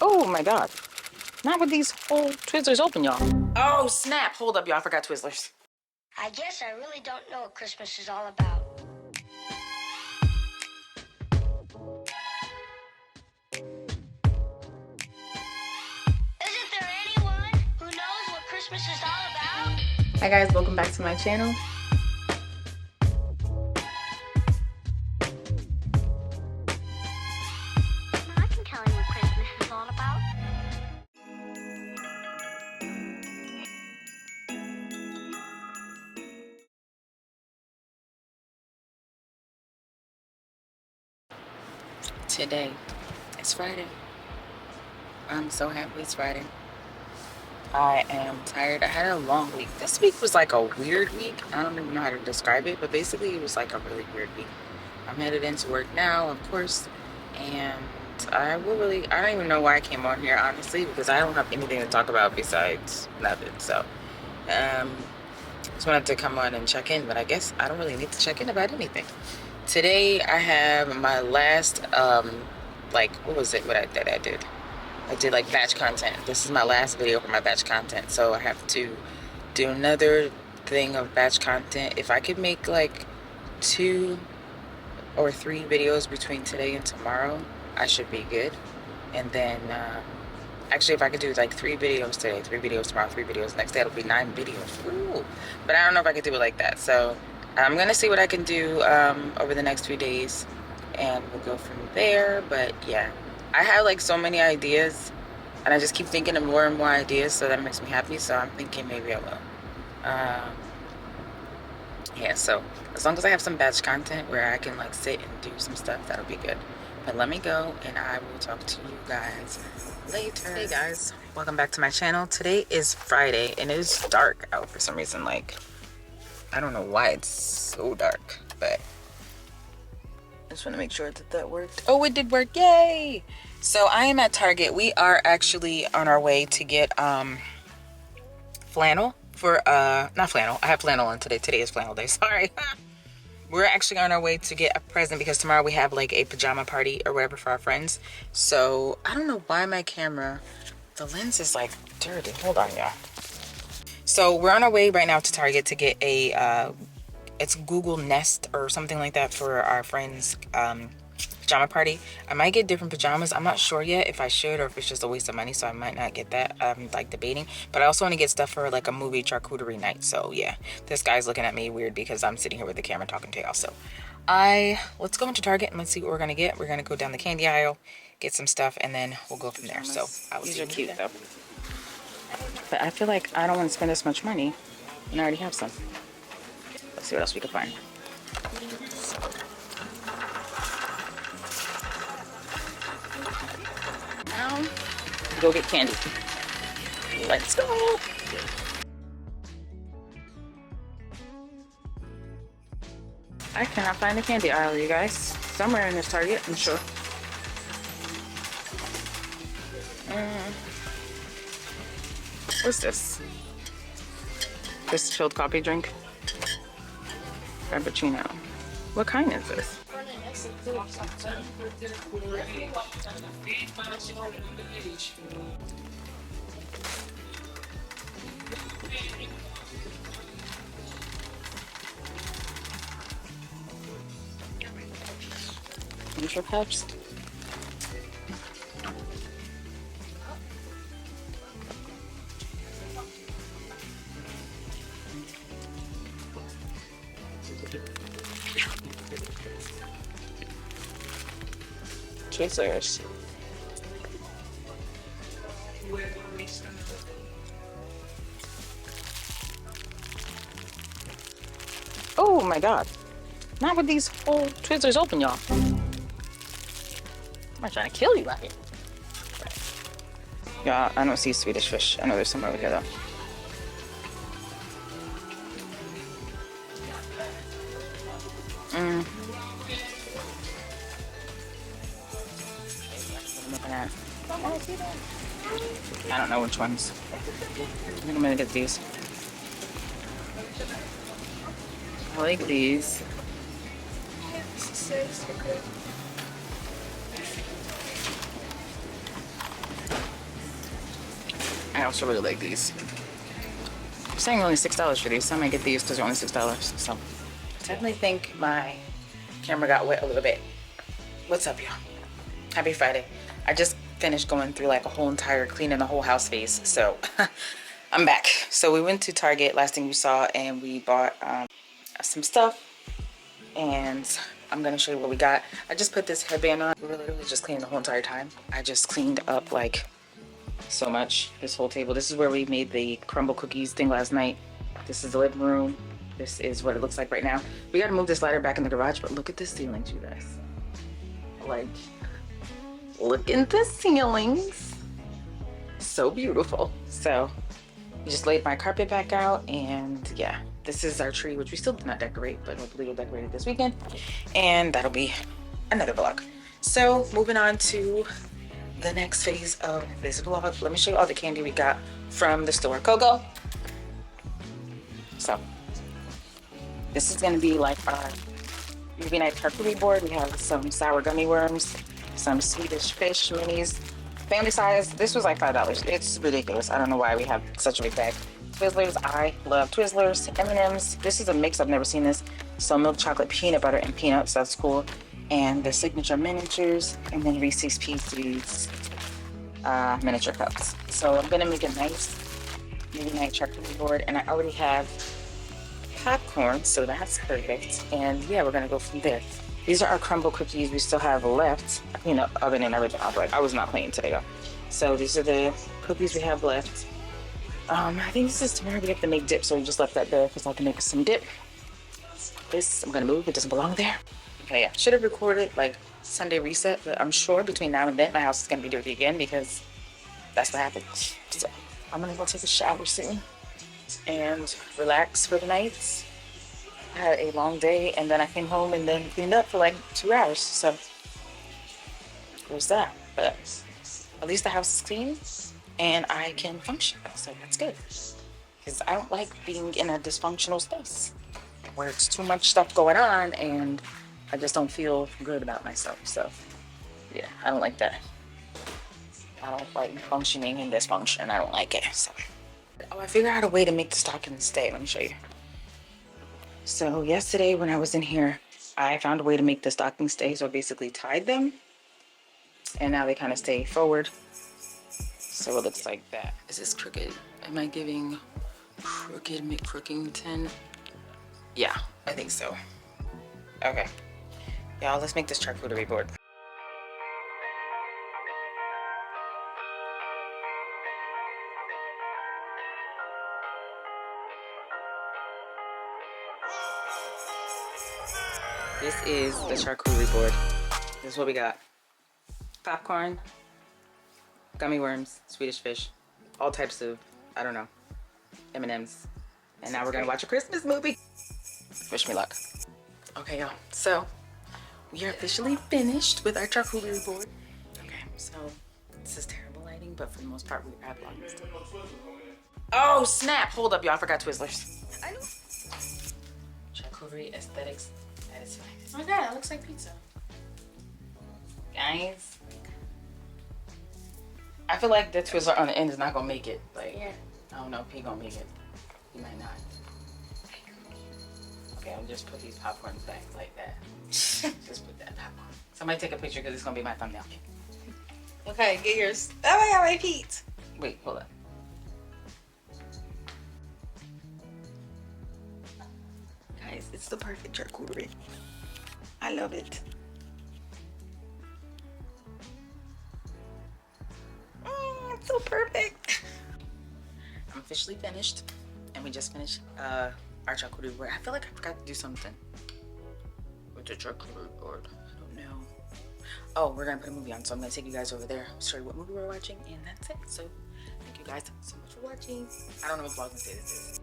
Oh my god. Not with these whole Twizzlers open, y'all. Oh snap. Hold up, y'all. I forgot Twizzlers. I guess I really don't know what Christmas is all about. Isn't there anyone who knows what Christmas is all about? Hi guys, welcome back to my channel. I can tell you what Christmas is all about. Today, it's Friday. I'm so happy it's Friday. I am tired. I had a long week. This week was like a weird week. I don't even know how to describe it, but basically it was like a really weird week. I'm headed into work now, of course, and I don't even know why I came on here, honestly, because I don't have anything to talk about besides nothing. So, just wanted to come on and check in, but I guess I don't really need to check in about anything. Today I have my last, what was it, that I did? I did like batch content. This is my last video for my batch content, so I have to do another thing of batch content. If I could make like 2 or 3 videos between today and tomorrow, I should be good. And then actually, if I could do like 3 videos today, 3 videos tomorrow, 3 videos next day, it'll be 9 videos. Ooh. But I don't know if I could do it like that, so I'm gonna see what I can do over the next few days, and we'll go from there. But yeah, I have like so many ideas, and I just keep thinking of more and more ideas, so that makes me happy. So I'm thinking maybe I will. Yeah, so as long as I have some batch content where I can like sit and do some stuff, that'll be good. But let me go, and I will talk to you guys later. Hey guys, welcome back to my channel. Today is Friday, and it is dark out for some reason. Like, I don't know why it's so dark, but I just want to make sure that that worked. Oh, it did work. Yay! So I am at Target. We are actually on our way to get flannel for not flannel. I have flannel on today. Today is flannel day. Sorry. We're actually on our way to get a present because tomorrow we have like a pajama party or whatever for our friends. So I don't know why my camera, the lens is like dirty. Hold on, y'all. So we're on our way right now to Target to get a it's Google Nest or something like that for our friends pajama party. I might get different pajamas. I'm not sure yet if I should or if it's just a waste of money, so I might not get that. I'm like debating, but I also want to get stuff for like a movie charcuterie night. So yeah, this guy's looking at me weird because I'm sitting here with the camera talking to y'all. So let's go into Target and let's see what we're gonna get. We're gonna go down the candy aisle, get some stuff, and then we'll go from there. So these are cute though, but I feel like I don't want to spend this much money and I already have some. Let's see what else we can find. Now, go get candy. Let's go. I cannot find the candy aisle, you guys. Somewhere in this Target, I'm sure. What's this? This chilled coffee drink. Frappuccino. What kind is this? Intro cups. Twizzlers. Oh my god. Not with these whole Twizzlers open, y'all. I'm not trying to kill you out here. Yeah, I don't see Swedish fish. I know there's somewhere over here though. I don't know which ones. I think I'm gonna get these. I like these. I also really like these. I'm saying only $6 for these, so I might get these because they're only $6. So I definitely think my camera got wet a little bit. What's up, y'all? Happy Friday. I just finished going through like a whole entire cleaning the whole house phase, so I'm back. So we went to Target, last thing you saw, and we bought some stuff, and I'm gonna show you what we got. I just put this headband on. We were literally just cleaning the whole entire time. I just cleaned up like so much. This whole table. This is where we made the crumble cookies thing last night. This is the living room. This is what it looks like right now. We gotta move this ladder back in the garage, but look at the ceilings, you guys. Like, look at the ceilings. So beautiful. So we just laid my carpet back out, and yeah, this is our tree, which we still did not decorate, but hopefully we'll decorate it this weekend, and that'll be another vlog. So moving on to the next phase of this vlog, let me show you all the candy we got from the store. Coco. So this is going to be like our movie night charcuterie board. We have some sour gummy worms, some Swedish fish minis, family size. This was like $5. It's ridiculous. I don't know why we have such a big bag. Twizzlers. I love Twizzlers. M&Ms. This is a mix. I've never seen this. So milk chocolate, peanut butter, and peanuts. That's cool. And the signature miniatures, and then Reese's Pieces miniature cups. So I'm gonna make a nice movie night charcuterie board, and I already have popcorn, so that's perfect. And yeah, we're gonna go from there. These are our crumble cookies we still have left. I cleaned up oven and everything off. Like, I was not playing today, though. So these are the cookies we have left. I think this is tomorrow we have to make dip, so we just left that there because I can make some dip. This I'm gonna move. It doesn't belong there. Okay, yeah. Should have recorded like Sunday reset, but I'm sure between now and then my house is gonna be dirty again because that's what happened. So I'm gonna go take a shower soon and relax for the night. I had a long day, and then I came home and then cleaned up for like 2 hours. So there's that. But at least the house is clean and I can function. So that's good. Because I don't like being in a dysfunctional space where it's too much stuff going on and I just don't feel good about myself. So yeah, I don't like that. I don't like functioning in dysfunction. I don't like it. So I figured out a way to make the stockings stay. Let me show you. So yesterday when I was in here, I found a way to make the stockings stay. So I basically tied them, and now they kind of stay forward. So it looks like that. Is this crooked? Am I giving crooked McCrookington? Yeah, I think so. Okay. Y'all, let's make this charcuterie board. This is the charcuterie board. This is what we got. Popcorn, gummy worms, Swedish fish, all types of, I don't know, M&Ms. And now we're gonna watch a Christmas movie. Wish me luck. Okay, y'all, so we are officially finished with our charcuterie board. Okay, so this is terrible lighting, but for the most part, we have Vlogmas. Oh, snap! Hold up, y'all, I forgot Twizzlers. I know. Charcuterie aesthetics at its finest. Oh my god, it looks like pizza. Guys, I feel like the Twizzler on the end is not gonna make it. Like, yeah. I don't know if he gonna make it. He might not. Okay, I'll just put these popcorns back like that. Just put that popcorn. Somebody take a picture because it's gonna be my thumbnail. Okay, get yours. Oh my god, my feet. Wait, hold up. Guys, it's the perfect charcuterie. I love it. It's so perfect. I'm officially finished, and we just finished our charcuterie board. I feel like I forgot to do something with the charcuterie board. I don't know. Oh, we're gonna put a movie on, so I'm gonna take you guys over there, show you what movie we're watching, and that's it. So thank you guys so much for watching. I don't know what Vlogmas Day this is.